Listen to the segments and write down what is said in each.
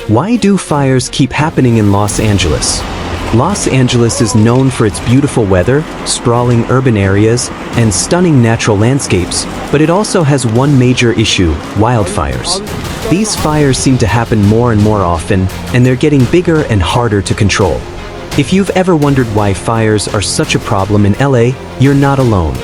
Why do fires keep happening in Los Angeles? Los Angeles is known for its beautiful weather, sprawling urban areas, and stunning natural landscapes, but it also has one major issue: wildfires. These fires seem to happen more and more often, and they're getting bigger and harder to control. If you've ever wondered why fires are such a problem in LA, you're not alone.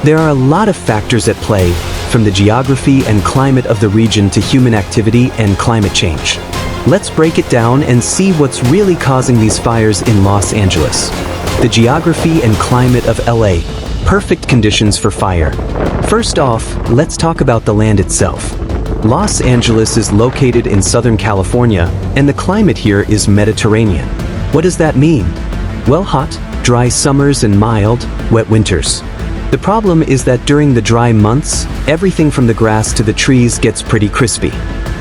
There are a lot of factors at play, from the geography and climate of the region to human activity and climate change. Let's break it down and see what's really causing these fires in Los Angeles. The geography and climate of LA. Perfect conditions for fire. First off, let's talk about the land itself. Los Angeles is located in Southern California, and the climate here is Mediterranean. What does that mean? Well, hot, dry summers and mild, wet winters. The problem is that during the dry months, everything from the grass to the trees gets pretty crispy.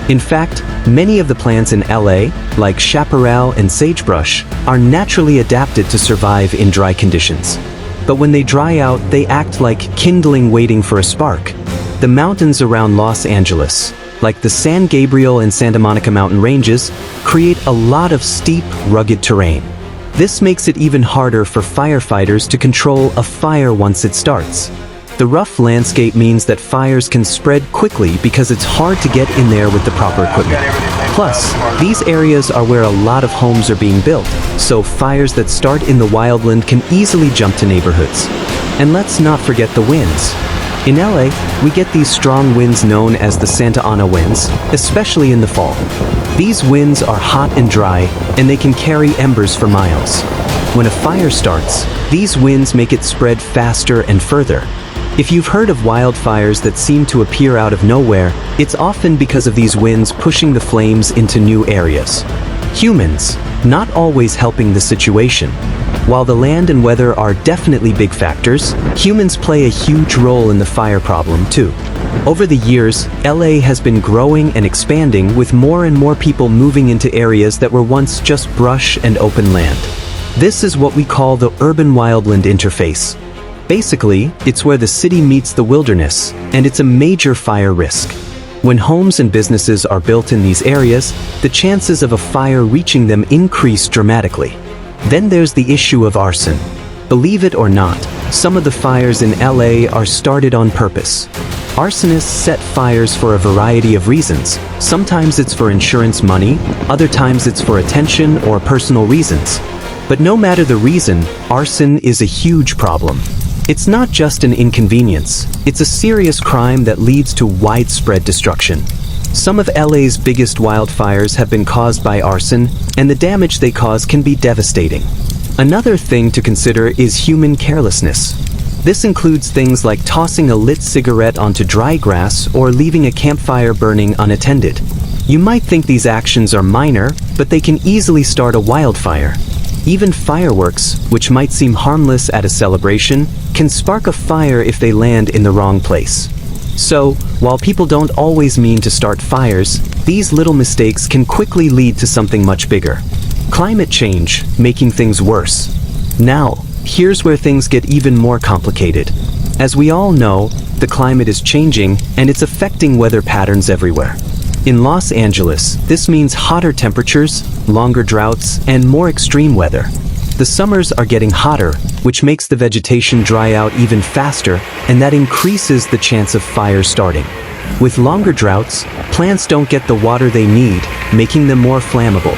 In fact, many of the plants in LA, like chaparral and sagebrush, are naturally adapted to survive in dry conditions. But when they dry out, they act like kindling waiting for a spark. The mountains around Los Angeles, like the San Gabriel and Santa Monica mountain ranges, create a lot of steep, rugged terrain. This makes it even harder for firefighters to control a fire once it starts. The rough landscape means that fires can spread quickly because it's hard to get in there with the proper equipment. Plus, these areas are where a lot of homes are being built, so fires that start in the wildland can easily jump to neighborhoods. And let's not forget the winds. In LA, we get these strong winds known as the Santa Ana winds, especially in the fall. These winds are hot and dry, and they can carry embers for miles. When a fire starts, these winds make it spread faster and further. If you've heard of wildfires that seem to appear out of nowhere, it's often because of these winds pushing the flames into new areas. Humans, not always helping the situation. While the land and weather are definitely big factors, humans play a huge role in the fire problem too. Over the years, LA has been growing and expanding, with more and more people moving into areas that were once just brush and open land. This is what we call the urban-wildland interface. Basically, it's where the city meets the wilderness, and it's a major fire risk. When homes and businesses are built in these areas, the chances of a fire reaching them increase dramatically. Then there's the issue of arson. Believe it or not, some of the fires in LA are started on purpose. Arsonists set fires for a variety of reasons. Sometimes it's for insurance money, other times it's for attention or personal reasons. But no matter the reason, arson is a huge problem. It's not just an inconvenience, it's a serious crime that leads to widespread destruction. Some of LA's biggest wildfires have been caused by arson, and the damage they cause can be devastating. Another thing to consider is human carelessness. This includes things like tossing a lit cigarette onto dry grass or leaving a campfire burning unattended. You might think these actions are minor, but they can easily start a wildfire. Even fireworks, which might seem harmless at a celebration, can spark a fire if they land in the wrong place. So, while people don't always mean to start fires, these little mistakes can quickly lead to something much bigger. Climate change, making things worse. Now, here's where things get even more complicated. As we all know, the climate is changing, and it's affecting weather patterns everywhere. In Los Angeles, this means hotter temperatures, longer droughts, and more extreme weather. The summers are getting hotter, which makes the vegetation dry out even faster, and that increases the chance of fires starting. With longer droughts, plants don't get the water they need, making them more flammable.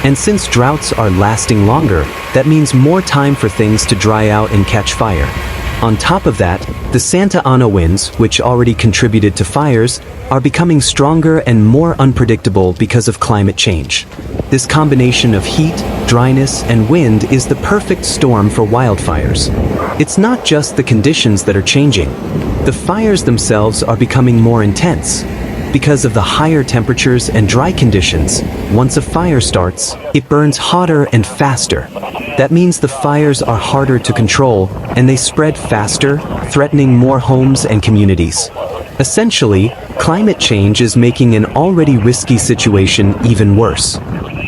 And since droughts are lasting longer, that means more time for things to dry out and catch fire. On top of that, the Santa Ana winds, which already contributed to fires, are becoming stronger and more unpredictable because of climate change. This combination of heat, dryness, and wind is the perfect storm for wildfires. It's not just the conditions that are changing. The fires themselves are becoming more intense. Because of the higher temperatures and dry conditions, once a fire starts, it burns hotter and faster. That means the fires are harder to control, and they spread faster, threatening more homes and communities. Essentially, climate change is making an already risky situation even worse.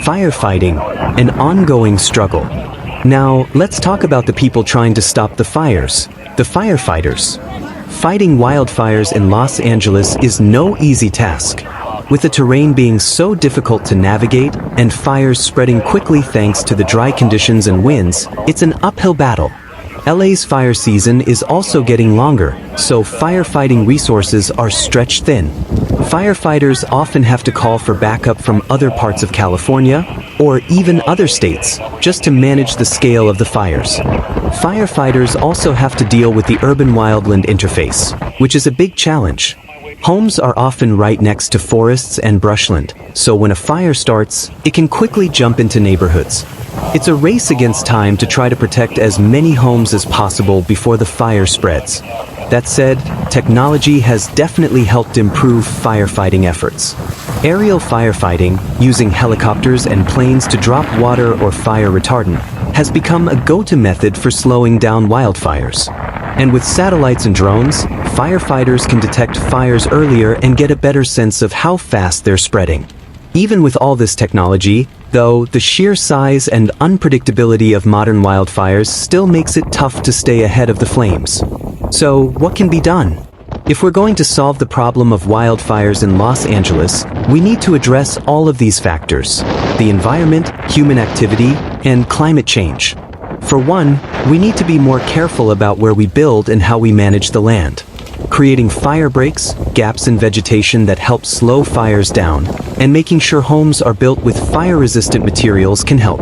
Firefighting, an ongoing struggle. Now, let's talk about the people trying to stop the fires, the firefighters. Fighting wildfires in Los Angeles is no easy task. With the terrain being so difficult to navigate and fires spreading quickly thanks to the dry conditions and winds, it's an uphill battle. LA's fire season is also getting longer, so firefighting resources are stretched thin. Firefighters often have to call for backup from other parts of California, or even other states, just to manage the scale of the fires. Firefighters also have to deal with the urban-wildland interface, which is a big challenge. Homes are often right next to forests and brushland, so when a fire starts, it can quickly jump into neighborhoods. It's a race against time to try to protect as many homes as possible before the fire spreads. That said, technology has definitely helped improve firefighting efforts. Aerial firefighting, using helicopters and planes to drop water or fire retardant, has become a go-to method for slowing down wildfires. And with satellites and drones, firefighters can detect fires earlier and get a better sense of how fast they're spreading. Even with all this technology, though, the sheer size and unpredictability of modern wildfires still makes it tough to stay ahead of the flames. So, what can be done? If we're going to solve the problem of wildfires in Los Angeles, we need to address all of these factors: the environment, human activity, and climate change. For one, we need to be more careful about where we build and how we manage the land. Creating fire breaks, gaps in vegetation that help slow fires down, and making sure homes are built with fire-resistant materials can help.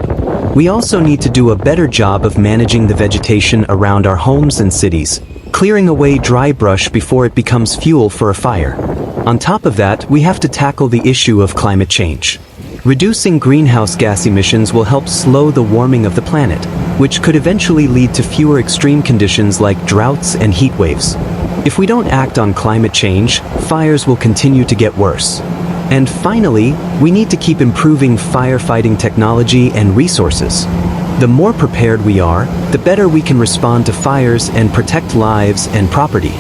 We also need to do a better job of managing the vegetation around our homes and cities, clearing away dry brush before it becomes fuel for a fire. On top of that, we have to tackle the issue of climate change. Reducing greenhouse gas emissions will help slow the warming of the planet, which could eventually lead to fewer extreme conditions like droughts and heat waves. If we don't act on climate change, fires will continue to get worse. And finally, we need to keep improving firefighting technology and resources. The more prepared we are, the better we can respond to fires and protect lives and property.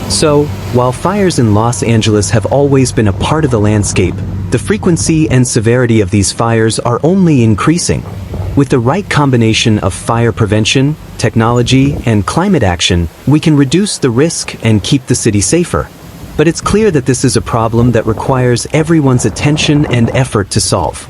So, while fires in Los Angeles have always been a part of the landscape, the frequency and severity of these fires are only increasing. With the right combination of fire prevention, technology, and climate action, we can reduce the risk and keep the city safer. But it's clear that this is a problem that requires everyone's attention and effort to solve.